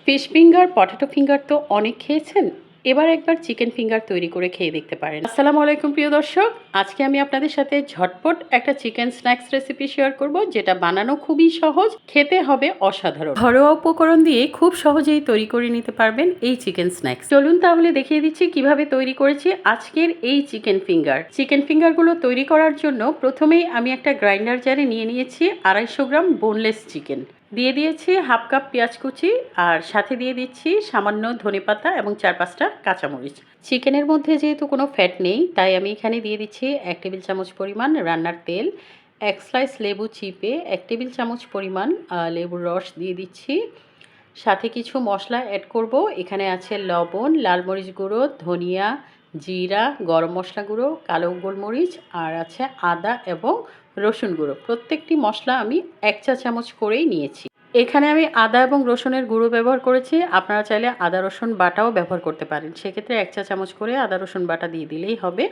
Fish finger, potato finger তো অনেক খেয়েছেন। এবার একবার চিকেন ফিঙ্গার তৈরি করে খেয়ে দেখতে পারেন। আসসালামু আলাইকুম প্রিয় দর্শক, আজকে আমি আপনাদের সাথে ঝটপট একটা চিকেন স্ন্যাক্স রেসিপি শেয়ার করব, যেটা বানানো খুবই সহজ, খেতে হবে অসাধারণ। ঘরোয়া উপকরণ দিয়ে খুব সহজেই তৈরি করে নিতে পারবেন এই চিকেন স্ন্যাক্স। চলুন তাহলে দেখিয়ে দিচ্ছি কিভাবে তৈরি করেছি আজকের এই চিকেন ফিঙ্গার। চিকেন ফিঙ্গারগুলো তৈরি করার জন্য প্রথমেই আমি একটা গ্রাইন্ডার জারে নিয়ে নিয়েছি 250 গ্রাম বোনলেস চিকেন। দিয়ে দিয়েছি হাফ কাপ পেঁয়াজ কুচি, আর সাথে দিয়ে দিচ্ছি সামান্য ধনেপাতা এবং 4-5টা কাঁচামরিচ। চিকেনের মধ্যে যেহেতু কোনো ফ্যাট নেই, তাই আমি এখানে দিয়ে দিচ্ছি 1 টেবিল চামচ পরিমাণ রান্নার তেল, 1 স্লাইস লেবু চিপে 1 টেবিল চামচ পরিমাণ লেবুর রস দিয়ে দিচ্ছি। সাথে কিছু মশলা অ্যাড করব। এখানে আছে লবণ, লাল মরিচ গুঁড়ো, ধনিয়া, জিরা, গরম মশলা গুঁড়ো, কালো গোলমরিচ, আর আছে আদা এবং রসুন গুঁড়ো। প্রত্যেকটি মশলা আমি 1 চা চামচ করেই নিয়েছি। এখানে আমি আদা এবং রসুনের গুঁড়ো ব্যবহার করেছি, আপনারা চাইলে আদা রসুন বাটাও ব্যবহার করতে পারেন। সেক্ষেত্রে 1 চা চামচ করে আদা রসুন বাটা দিয়ে দিলেই হবে।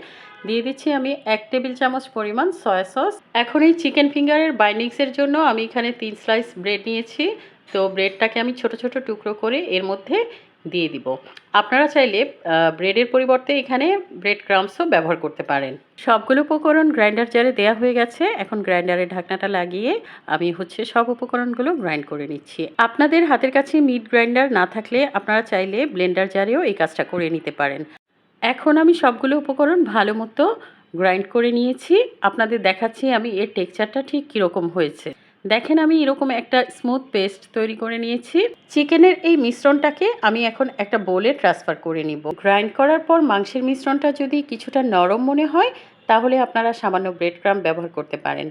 দিয়ে দিচ্ছি আমি 1 টেবিল চামচ পরিমাণ সয়া সস। এখন এই চিকেন ফিঙ্গারের বাইন্ডিংসের জন্য আমি এখানে 3 স্লাইস ব্রেড নিয়েছি। তো ব্রেডটাকে আমি ছোট ছোট টুকরো করে এর মধ্যে দিয়ে দিব। আপনারা চাইলে ব্রেডের পরিবর্তে এখানে ব্রেড ক্রাম্বসও ব্যবহার করতে পারেন। সবগুলো উপকরণ গ্রাইন্ডার জারে দেওয়া হয়ে গেছে। এখন গ্রাইন্ডারের ঢাকনাটা লাগিয়ে আমি সব উপকরণগুলো গ্রাইন্ড করে নিচ্ছি। আপনাদের হাতের কাছে মিট গ্রাইন্ডার না থাকলে আপনারা চাইলে ব্লেন্ডার জারেও এই কাজটা করে নিতে পারেন। এখন আমি সবগুলো উপকরণ ভালো মতো গ্রাইন্ড করে নিয়েছি। আপনাদের দেখাচ্ছি আমি এর টেক্সচারটা ঠিক কীরকম হয়েছে। দেখেন আমি এরকম একটা স্মুথ পেস্ট তৈরি করে নিয়েছি। চিকেনের এই মিশ্রণটাকে আমি এখন একটা বোলে ট্রান্সফার করে নিব। গ্রাইন্ড করার পর মাংসের মিশ্রণটা যদি কিছুটা নরম মনে হয়, তাহলে আপনারা সামান্য ব্রেড ক্রাম্ব ব্যবহার করতে পারেন।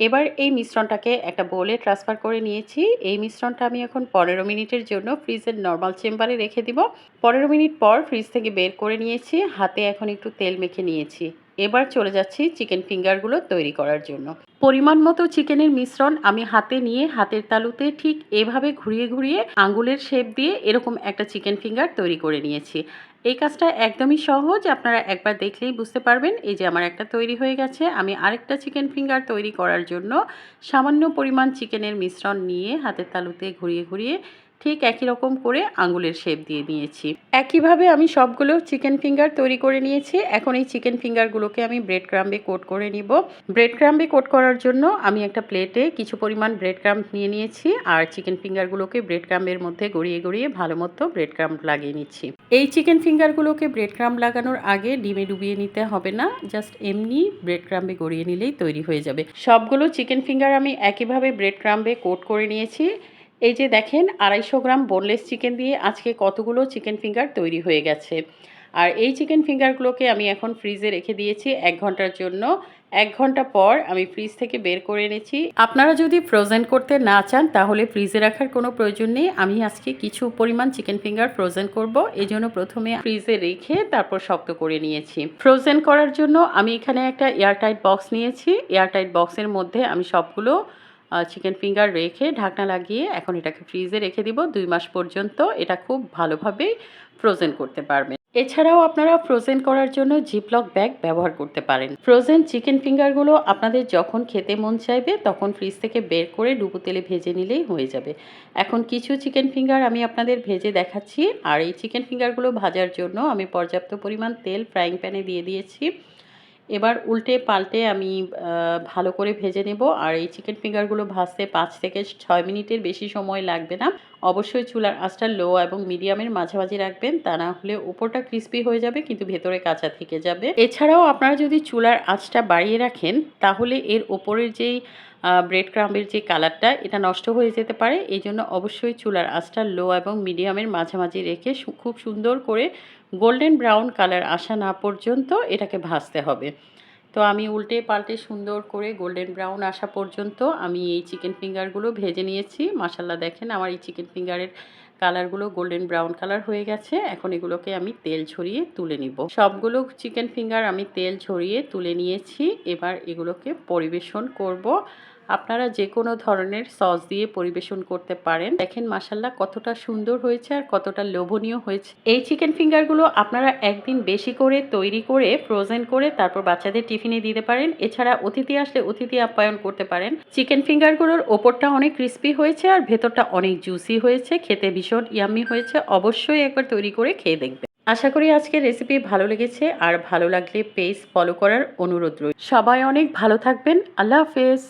এবার এই মিশ্রণটাকে একটা বোলে ট্রান্সফার করে নিয়েছি। এই মিশ্রণটা আমি এখন 15 মিনিটের জন্য ফ্রিজের নর্মাল চেম্বারে রেখে দিব। 15 মিনিট পর ফ্রিজ থেকে বের করে নিয়েছি। হাতে এখন একটু তেল মেখে নিয়েছি। এবার চলে যাচ্ছি চিকেন ফিঙ্গারগুলো তৈরি করার জন্য। পরিমাণ মতো চিকেনের মিশ্রণ আমি হাতে নিয়ে হাতের তালুতে ঠিক এভাবে ঘুরিয়ে ঘুরিয়ে আঙ্গুলের শেপ দিয়ে এরকম একটা চিকেন ফিঙ্গার তৈরি করে নিয়েছি। এই কাজটা একদমই সহজ, আপনারা একবার দেখলেই বুঝতে পারবেন। এই যে আমার একটা তৈরি হয়ে গেছে। আমি আরেকটা চিকেন ফিঙ্গার তৈরি করার জন্য সামান্য পরিমাণ চিকেনের মিশ্রণ নিয়ে হাতের তালুতে ঘুরিয়ে ঘুরিয়ে ঠিক একই রকম করে আঙ্গুলের শেপ দিয়ে নিয়েছি। একইভাবে আমি সবগুলো চিকেন ফিঙ্গার তৈরি করে নিয়েছি। এখন এই চিকেন ফিঙ্গারগুলোকে আমি ব্রেড ক্রাম্বে কোট করে নিব। ব্রেড ক্রাম্বে কোট করার জন্য আমি একটা প্লেটে কিছু পরিমাণ ব্রেড ক্রাম্ব নিয়ে নিয়েছি, আর চিকেন ফিঙ্গারগুলোকে ব্রেড ক্রাম্বের মধ্যে গড়িয়ে গড়িয়ে ভালো মতো ব্রেড ক্রাম্ব লাগিয়ে নিচ্ছি। এই চিকেন ফিঙ্গারগুলোকে ব্রেড ক্রাম্ব লাগানোর আগে ডিমে ডুবিয়ে নিতে হবে না, জাস্ট এমনি ব্রেড ক্রাম্বে গড়িয়ে নিলেই তৈরি হয়ে যাবে। সবগুলো চিকেন ফিঙ্গার আমি একইভাবে ব্রেড ক্রাম্বে কোট করে নিয়েছি। এই যে দেখেন 250 গ্রাম বোনলেস চিকেন দিয়ে আজকে কতগুলো চিকেন ফিঙ্গার তৈরি হয়ে গেছে। আর এই চিকেন ফিঙ্গারগুলোকে আমি এখন ফ্রিজে রেখে দিয়েছি 1 ঘন্টার জন্য। 1 ঘন্টা পর আমি ফ্রিজ থেকে বের করে এনেছি। আপনারা যদি ফ্রোজেন করতে না চান, তাহলে ফ্রিজে রাখার কোনো প্রয়োজন নেই। আমি আজকে কিছু পরিমাণ চিকেন ফিঙ্গার ফ্রোজেন করব, এই জন্য প্রথমে ফ্রিজে রেখে তারপর শক্ত করে নিয়েছি। ফ্রোজেন করার জন্য আমি এখানে একটা এয়ারটাইট বক্স নিয়েছি। এয়ারটাইট বক্সের মধ্যে আমি সবগুলো চিকেন ফিঙ্গার রেখে ঢাকনা লাগিয়ে এখন এটাকে ফ্রিজে রেখে দিব 2 মাস পর্যন্ত। এটা খুব ভালোভাবে ফ্রোজেন করতে পারবেন। এছাড়াও আপনারা ফ্রোজেন করার জন্য জিপলক ব্যাগ ব্যবহার করতে পারেন। ফ্রোজেন চিকেন ফিঙ্গারগুলো আপনাদের যখন খেতে মন চাইবে তখন ফ্রিজ থেকে বের করে ডুবো তেলে ভেজে নিলেই হয়ে যাবে। এখন কিছু চিকেন ফিঙ্গার আমি আপনাদের ভেজে দেখাচ্ছি। আর এই চিকেন ফিঙ্গারগুলো ভাজার জন্য আমি পর্যাপ্ত পরিমাণ তেল ফ্রাইং প্যানে দিয়ে দিয়েছি। এবার উল্টে পাল্টে আমি ভালো করে ভেজে নেব। আর এই চিকেন ফিঙ্গারগুলো ভাজতে 5 থেকে 6 মিনিটের বেশি সময় লাগবে না। অবশ্যই চুলার আঁচটা লো এবং মিডিয়ামের মাঝামাঝি রাখবেন, তা না হলে উপরটা ক্রিস্পি হয়ে যাবে কিন্তু ভেতরে কাঁচা থেকে যাবে। এছাড়াও আপনারা যদি চুলার আঁচটা বাড়িয়ে রাখেন, তাহলে এর ওপরের যেই ব্রেড ক্রাম্বের যে কালারটা, এটা নষ্ট হয়ে যেতে পারে। এই জন্য অবশ্যই চুলার আঁচটা লো এবং মিডিয়ামের মাঝামাঝি রেখে খুব সুন্দর করে গোল্ডেন ব্রাউন কালার আসা না পর্যন্ত এটাকে ভাজতে হবে। তো আমি উল্টে পাল্টে সুন্দর করে গোল্ডেন ব্রাউন আসা পর্যন্ত আমি এই চিকেন ফিঙ্গারগুলো ভেজে নিয়েছি। মাশাআল্লাহ, দেখেন আমার এই চিকেন ফিঙ্গারের কালারগুলো গোল্ডেন ব্রাউন কালার হয়ে গেছে। এখন এগুলোকে আমি তেল ঝরিয়ে তুলে নিব। সবগুলো চিকেন ফিঙ্গার আমি তেল ঝরিয়ে তুলে নিয়েছি। এবার এগুলোকে পরিবেশন করব। আপনারা যে কোনো ধরনের সস দিয়ে পরিবেশন করতে পারেন। দেখেন মাশাআল্লাহ কতটা সুন্দর হয়েছে আর কতটা লোভনীয় হয়েছে। এই চিকেন ফিঙ্গারগুলো আপনারা একদিন বেশি করে তৈরি করে ফ্রোজেন করে তারপর বাচ্চাদের টিফিনে দিতে পারেন। এছাড়া অতিথি আসলে অতিথি আপ্যায়ন করতে পারেন। চিকেন ফিঙ্গারগুলোর ওপরটা অনেক ক্রিস্পি হয়েছে আর ভেতরটা অনেক জুসি হয়েছে, খেতে ভীষণ ইয়াম্মি হয়েছে। অবশ্যই একবার তৈরি করে খেয়ে দেখবেন। আশা করি আজকের রেসিপি ভালো লেগেছে, আর ভালো লাগলে পেজ ফলো করার অনুরোধ রইল। সবাই অনেক ভালো থাকবেন। আল্লাহ হাফেজ।